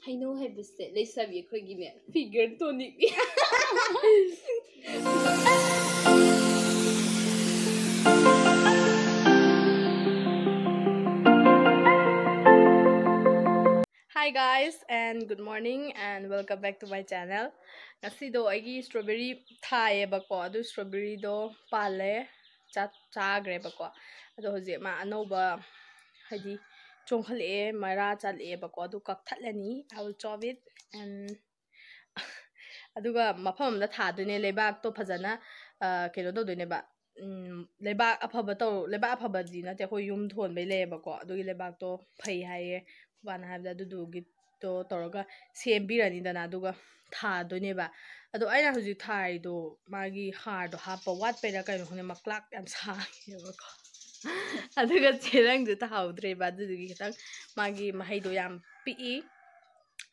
Heinw haibase leisabi akhogine figure tonic. Hi guys and good morning and welcome back to my channel. Ngasido aigi strawberry thai bako adu strawberry do pale chagre bako ado hoje ma anoba hadi chongkhale mara chale bako adu kakthatlani. I will chop it and aduga mafam da thadune lebak to phajana kelo do doine ba lebak afaba to lebak afaba dina te khoi yum thon bai le bako adugi lebak to phai haye bana habda du gi to toroga sembirani dana aduga thadone ba ado aina huji thai do magi har do hapa wat pera kaino hone maklak yam sangi bako aduga cherang ju thawdre ba du gi kitang magi mahai do yam pi.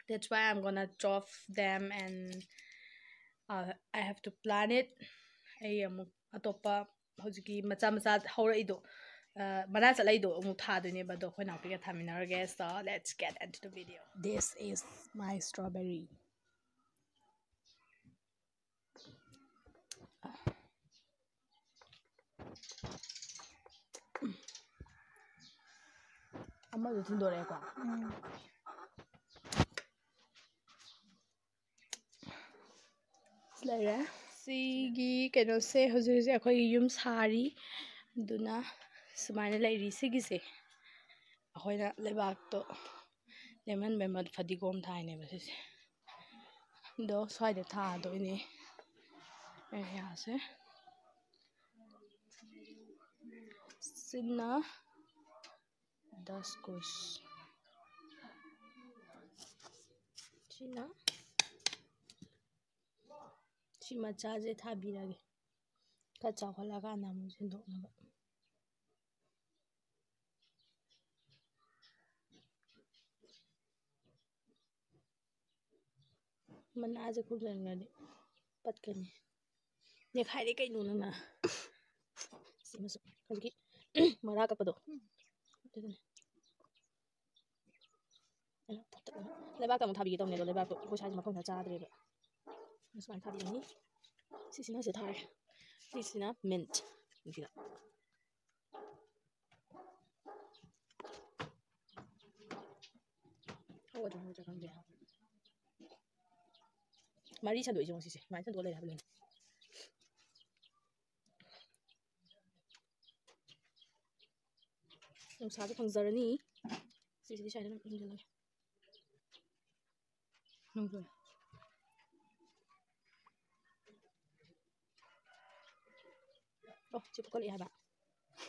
That's why I'm gonna chop them and I have to plan it. I am atopa hojiki macha macha hauraido mana chalaido amu thadone ba do khoina piga thaminarage. So let's get into the video. This is my strawberry. Amma do tindore kwa Slayer. Sigi keno se hoje akhoi yum sari duna sumaina lairi sigi se ahoina lebak to lemon memad fadigom thaine base do side tha do ini ya se sinna daskus china chima chaje thabirage ka chawhala ka namu sindokna ba mana aje khuljan ngade patkani ne khaire kai nu na simasu kalki mara ka pado leba ka mo thabi to ne do leba ko sai ma khong cha dre ba masman thabi ni sisina se thai sisina mint nikila oh da ho ja kan de mari chan do jong sisi mai chan do le ha blen nung sa phang zarani sisi sai na nung jala nung zo oh chip ko le ha ba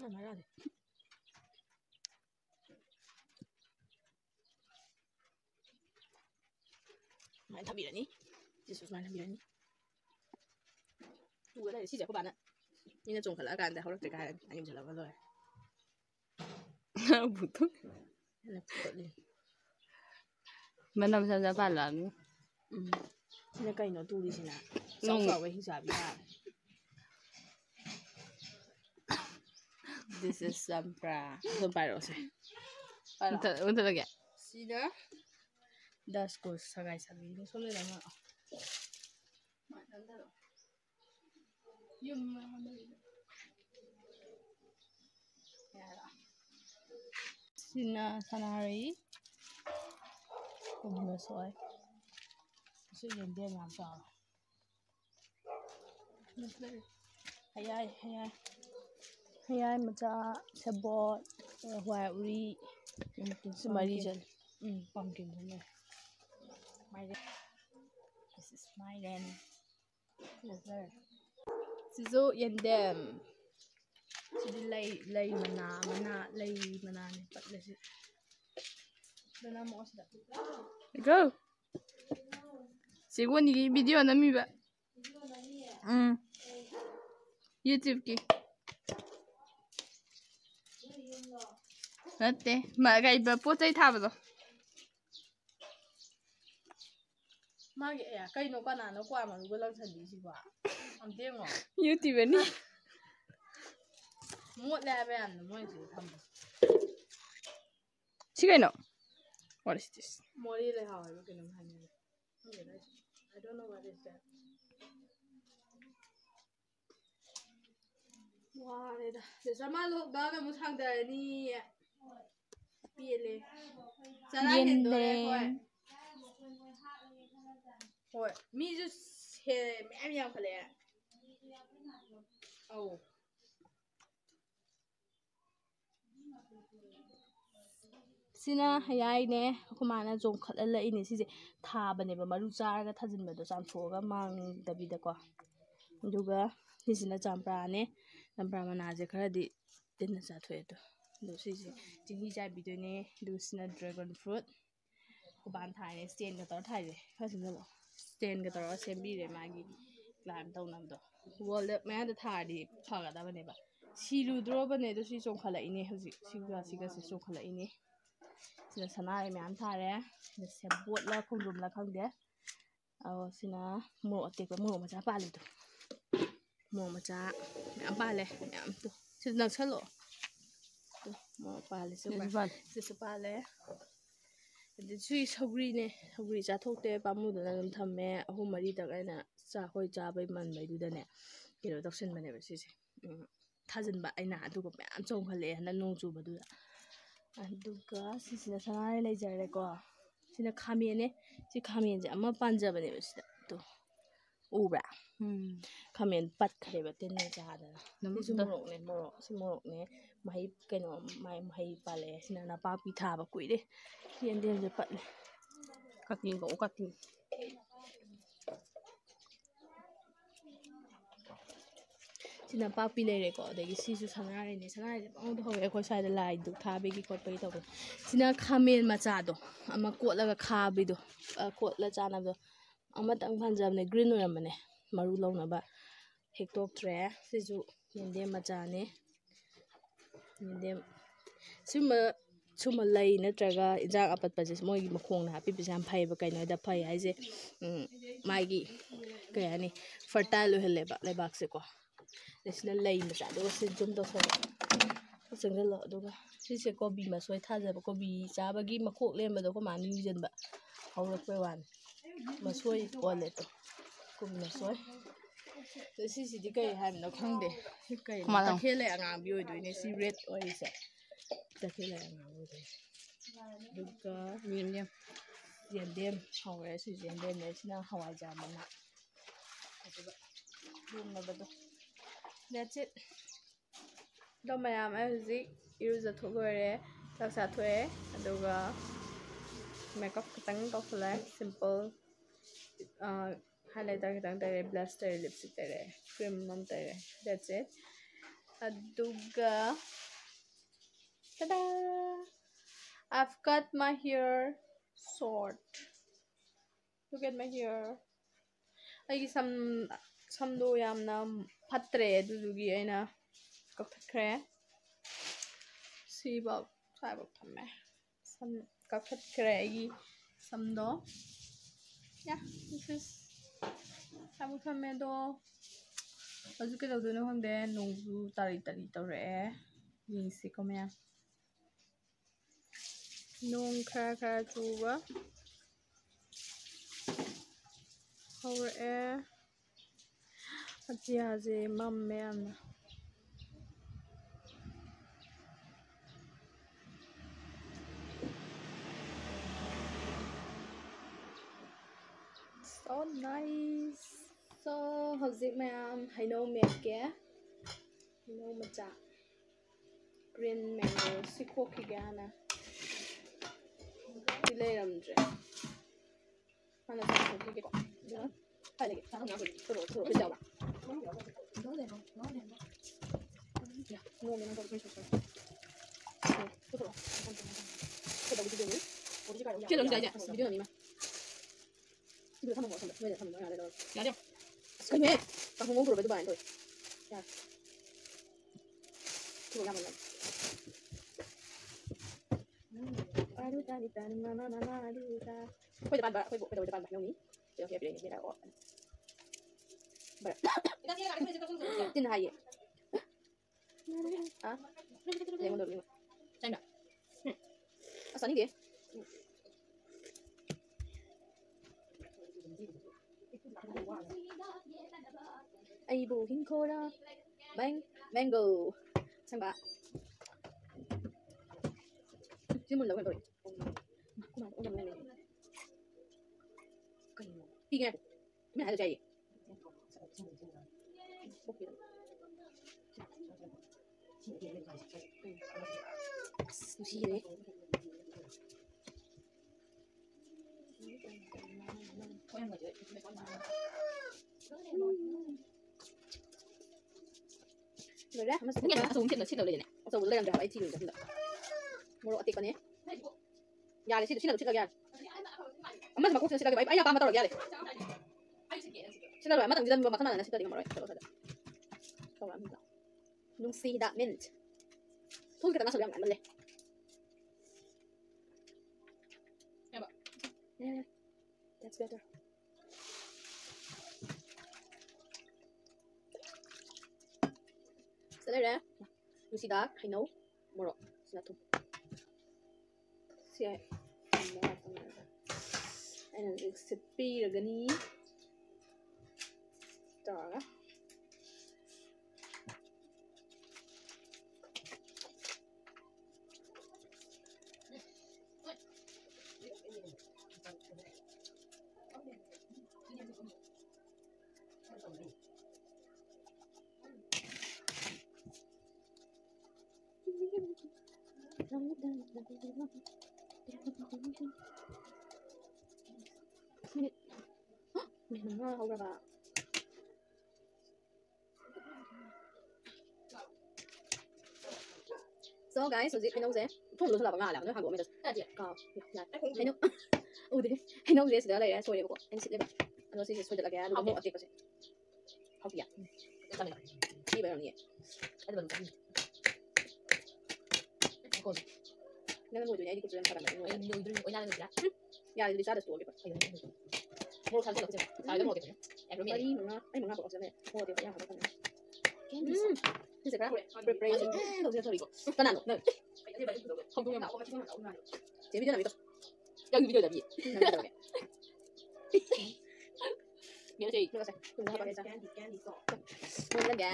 na mara de mai thabi ni Jesus mai thabi ni uga da si ja ko ba na ni na chong khala kan da hawrak te ka ani jala ba lo butuh Manam sa palan. Sina kai no tuli sina. Sa we hisabi ha. This is sampra. Sampra rose. Unta lagi. Sina daskus sagai sabi ni sole lama. Yum Sina sanari kumna soy so yen de ngam sa hayai macha sabot hwa uri sumari jan pumpkin ne my this is my then sizo yendem sidi lay mana ni patlesi dana mo sida Go. Sigo ni video na mi ba. YouTube ki. Nate, ma iba potai thaba do. Magi ya kai no kana no kwa ma go lang sandi si ba. Am te ngo. YouTube ni. Mo la ba an mo si tham. Sigai no. What is this? Mori le how I can I don't know what is that. Wow, there's a man look down and was hung there any peely. Yende. What? Me just here, I'm young for that. Oh. Sina hayai kumana jong khatla ini sise thaba ne ba maru charaga thajin ba do chamthoga mang dabida ko duga sisina champra ne champra mana je khara di tinna cha thoe to do sise jingi jai bi do ne do sina dragon fruit ko ban thai ne stain ga tor thai re khajin lo stain ga tor sembi re magi climb taw nam do wall ma da thari phaga da ba ne ba siru dro ba ne do si chong khala ini hoji siga si chong khala ini sina sana ai myam thare sina sebot la khungrum la khangde aw sina mo atek mo macha pa le to mo macha myam pa le myam to sina chalo to mo pa le su pa le de sui sogri ne sogri cha thokte pamu da nam thamme ahum mari tak aina cha hoi cha bai man bai du da ne kero doksen bane ba sise thajin ba aina adu ko myam chong khale na nong chu ba du aduga sisina sanare leijare ko sina khamene si khamen je amma panjaba ne sida to ubra khamen pat khare ba ten ne ja da si morok ne mai keno mai pale sina na pa pi tha ba kuire yen dem je pat le katin ko katin sina pa pi le re ko de si su sanare ne bang do hoye ko sai da lai du tha be gi ko pe to sina khamen macha do ama ko la ga kha bi do ko la cha na do ama tang phanjam ne green oram ne maru law na ba hektok tre sisu yende macha ne yende suma lai na traga injak apat pa je moi gi makhong na happy bisam phai ba kai no da phai ai je mai gi kai ani fertile hele ba le bak se ko sina lai macha do se jum to so singre lo do ga sise ko bi ma soi tha ja ba ko bi cha ba gi makhok lem ba do ko ma ni jen ba hawrak pe wan ma soi ole to ko bi ma soi sisi di kai ham no khangde kai ta khele anga bi oi do ne si red oi se ta khele anga oi do duka yendem hawe si yendem ne sina hawai ja mana aduga dum na ba do that's it do mayam ai huji iruja thogore taksa thoe aduga makeup katang to khla simple highlighter katang tare blush tare lipstick tare cream nam tare that's it aduga tada I've cut my hair short look at my hair ai some do yamna phatre adugi aina kakthakre si ba sai ba thamme some kakthakre ai some do yeah this is sabu thamme do azu ke do no hangde nongju tari tore yin si ko me nong kha chuwa hore atia je mamme amna so nice so howzik mayam haino meke haino macha green mango sikho kigana dilay ramje ana sa ki ko ya hai lagi sa na ko to ko jawa no le ya no le no ko so ko da video ni这种再见video你们这个他们我什么为了他们拿来的呀对可以把红公主的就把人对呀这个样子会的办法会的办法用你这个别人也来我不是进他也啊这个都真的啊啥你给 Aibu Hinkoda Mango Sang bạ chứ mình đâu rồi khi nghe mấy hai giờ chạy sushi đấy rồi đó nó cũng nghe dùng chuyện là chuyện đầu này dùng lên làm ai chi rồi được một loại tiệc này nhà này xin được ra amma mà cũng xin được cái ai ba mà tao rồi xin được mà thằng dân mà thằng này xin được mà rồi không làm nung see that mint thôi cái đó nó làm ngắn lên yeah that's better sẽ đây đấy nung see that Heinw một rồi xin được thôi sẽ anh là recipe rồi cái ní đó mình nó không ra bà so guys so Heinw dễ thông luôn là bằng làm nó Hàn Quốc mình có Heinw thế Heinw dễ sẽ đây rồi anh sẽ đây nó sẽ rồi được cái nó một cái không phải chi vậy nhỉ 내가 뭐 이제 애기 좀 받아 먹는 거야. 이들 오이나는 거야. 야, 이들 싸다 또 올려. 뭐 산지 없지. 아, 이거 먹겠네. 야, 그러면 아니 뭔가 먹어 전에. 뭐 어디 그냥 하고 가네. 진짜 그래. preparation. 너 진짜 이거. 바나나. 네. 성공해 나오고 지금 나오나. 재미잖아 이거. 야, 이 비디오 잡이. 미안해. 이거 사. 이거 하봐 해서. 뭐는 게?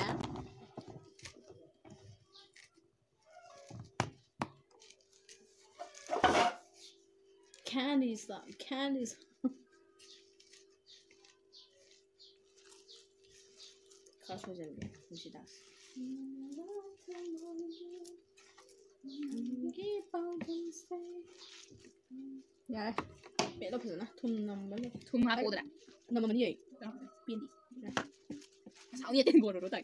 Candies. 가수잼이 무시다. Dạ. Mẹ đâu phải rồi thùng nằm bánh Thùng hoa cô đấy. nằm bánh gì? Biên đi. Sao nghe tên của nó tại.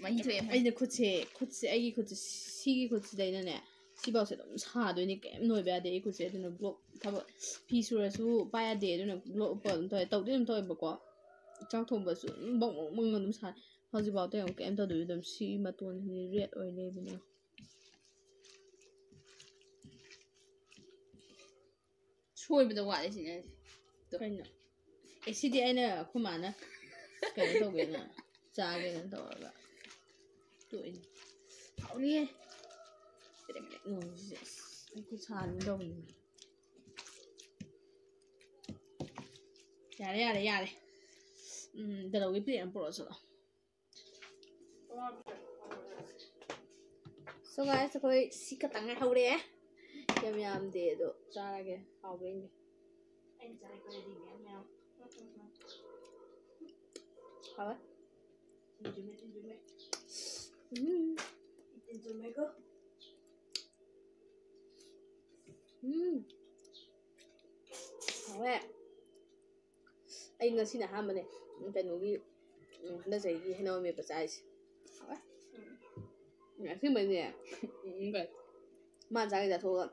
Mà như thế anh 코치 애기 코치 시기 코치 되는데 시바우스 너무 사도니 게임 놓여야 돼. 이 코치 애들은 블록 다 피수라서 봐야 돼. 애들은 블록 오빠 또 떡도 좀 더 먹고 장 통버스 먹는 놈 사. 하지바도 형 게임 더 넣으면 시 맛돈 레드 오일 레벨이야. 소위부터 와야 되시네. 그러니까 SDI는 그만아. 그래 더게는 자게는 더가 또 인. 우리 그 잔도 야래 내가 여기 비행 벌어서 so guys 거의 시카땅을 하우래 얌얌데도 잘하게 하고 있네 봐봐 왜? Anh ngờ xin là ham này, cái núi nó dày gì hay nào mình phải giải, khi mình nè, mà giải cái thôi,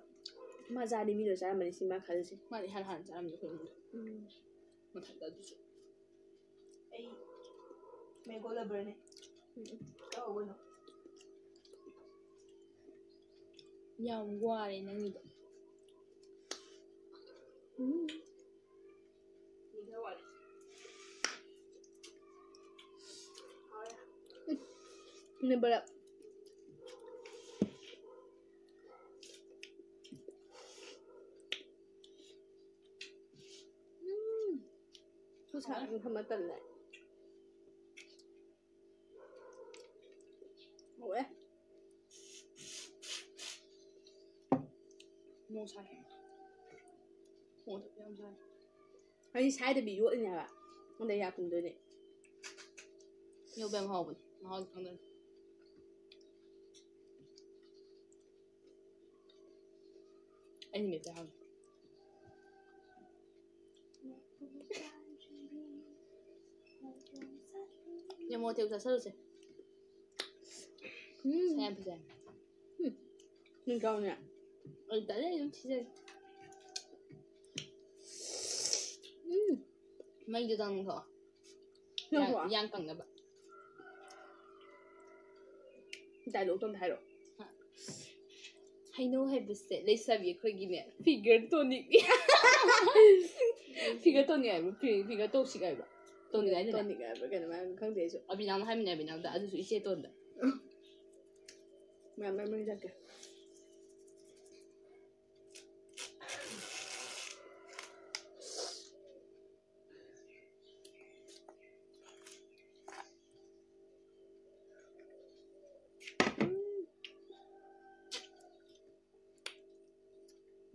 mà giải đi mình được giải mình xin mà khai gì, mà đi hàn giải mình được không? Mà thật là gì? Ai, mình có là bữa này, có quên không? Nhau qua đây năng được. Nên bật ạ. Cứ xả mình không mất tần này. ꯌꯥꯝ ꯁꯥꯏ ꯌꯥꯝ ꯁꯥꯏ ꯑꯩ ꯁꯥꯏꯗꯕꯤ ꯌꯣꯠꯂꯤꯅꯦ ꯍꯥꯏꯕ ꯑꯗ ꯌꯥꯛꯀꯨꯝꯗꯣꯏꯅꯦ ꯌꯣꯠꯄ ꯌꯥꯝ ꯍꯥꯎꯕꯅꯤ ꯃꯍꯥꯎꯗꯤ ꯈꯪꯗ꯭ꯔꯦ ꯑꯩꯅ ꯃꯦꯠꯄ ꯍꯥꯎꯋꯤ ꯌꯥꯝ ꯃꯣꯇꯦꯜ ꯆꯥꯁꯜꯂꯨꯁꯦ ꯁꯥ ꯌꯥꯝ ꯐꯖꯩ ꯅꯤꯡꯀꯥꯎꯅꯦ ꯑꯩ ꯇꯜꯂꯦ ꯑꯗꯨꯝ ꯊꯤꯖꯒꯦ ꯃꯩꯗꯨ ꯇꯪꯊꯣꯛꯑꯣ ꯌꯥꯡ ꯀꯪꯅꯕ ꯗꯥꯏꯂꯣꯛꯇꯣ ꯑꯝꯇ ꯍꯥꯏꯔꯛꯑꯣ ꯍꯩꯅꯧ ꯍꯥꯏꯕꯁꯦ ꯂꯩꯁꯥꯕꯤ ꯑꯩꯈꯣꯏꯒꯤꯅꯦ ꯐꯤꯒꯔ ꯇꯣꯅꯤꯛ ꯐꯤꯒꯔ ꯇꯣꯅꯤꯛ ꯍꯥꯏꯕ ꯐꯤꯒꯔ ꯇꯣꯛꯁꯤꯛ ꯍꯥꯏꯕ ꯇꯣꯅꯤꯛ ꯍꯥꯏꯗꯅ ꯇꯣꯅꯤꯛ ꯍꯥꯏꯕ꯭ꯔꯥ ꯀꯩꯅꯣ ꯍꯥꯏꯕ ꯈꯪꯗꯦ ꯑꯩꯁꯨ ꯑꯕꯤꯅꯥꯝꯅ ꯍꯥꯏꯃꯤꯟꯅꯩ ꯑꯕꯤꯅꯥꯝꯗ ꯑꯗꯨꯁꯨ ꯏꯆꯦꯇꯣꯟꯗ ꯃꯌꯥꯝ ꯃꯔꯤ ꯆꯠꯀꯦ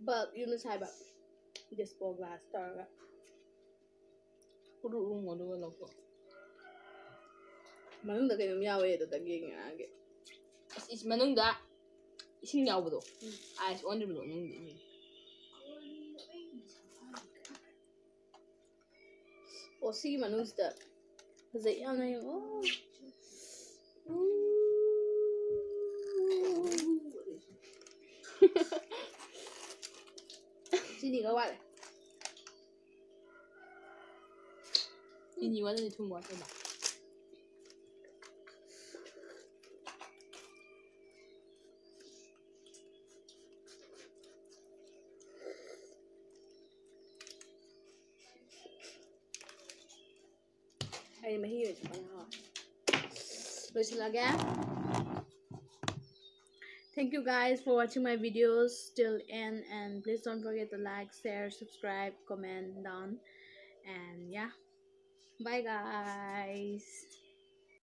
ꯕꯜꯕ ꯌꯨꯝꯗ ꯁꯥꯏꯕ ꯗꯤꯁꯄꯣ ꯒ꯭ꯂꯥꯁ ꯇꯧꯔꯒ ꯎꯔꯨ ꯎꯔꯨꯉꯣ ꯑꯗꯨꯒ ꯂꯧꯊꯣꯛꯑꯣ ꯃꯅꯨꯡꯗ ꯀꯩꯅꯣꯝ ꯌꯥꯎꯋꯦ ꯑꯗꯨꯗꯒꯤ ꯉꯔꯥꯡꯒꯤ ꯑꯁ ꯃꯅꯨꯡꯗ ꯏꯁꯤꯡ ꯌꯥꯎꯕꯗꯣ ꯑꯥꯏꯁ ꯑꯣꯟꯗ꯭ꯔꯤꯕꯗꯣ ꯃꯅꯨꯡꯗ ꯑꯣ ꯁꯤꯒꯤ ꯃꯅꯨꯡꯁꯤꯗ ꯐꯖꯩ ꯌꯥꯝꯅ ꯌꯦꯡꯉꯣ ꯆꯤꯅꯤꯒ ꯋꯥꯠꯂꯦ ꯆꯤꯅꯤ ꯋꯥꯠꯂꯗꯤ ꯊꯨꯝ ꯋꯥꯠꯇꯣꯏꯕ ꯑꯩ ꯃꯍꯤ ꯑꯣꯏꯅ ꯊꯛꯄꯅ ꯍꯥꯎꯋꯦ ꯂꯣꯏꯁꯤꯜꯂꯒꯦ Thank you guys for watching my videos till end, and please don't forget to like, share, subscribe, comment down, and yeah, bye guys.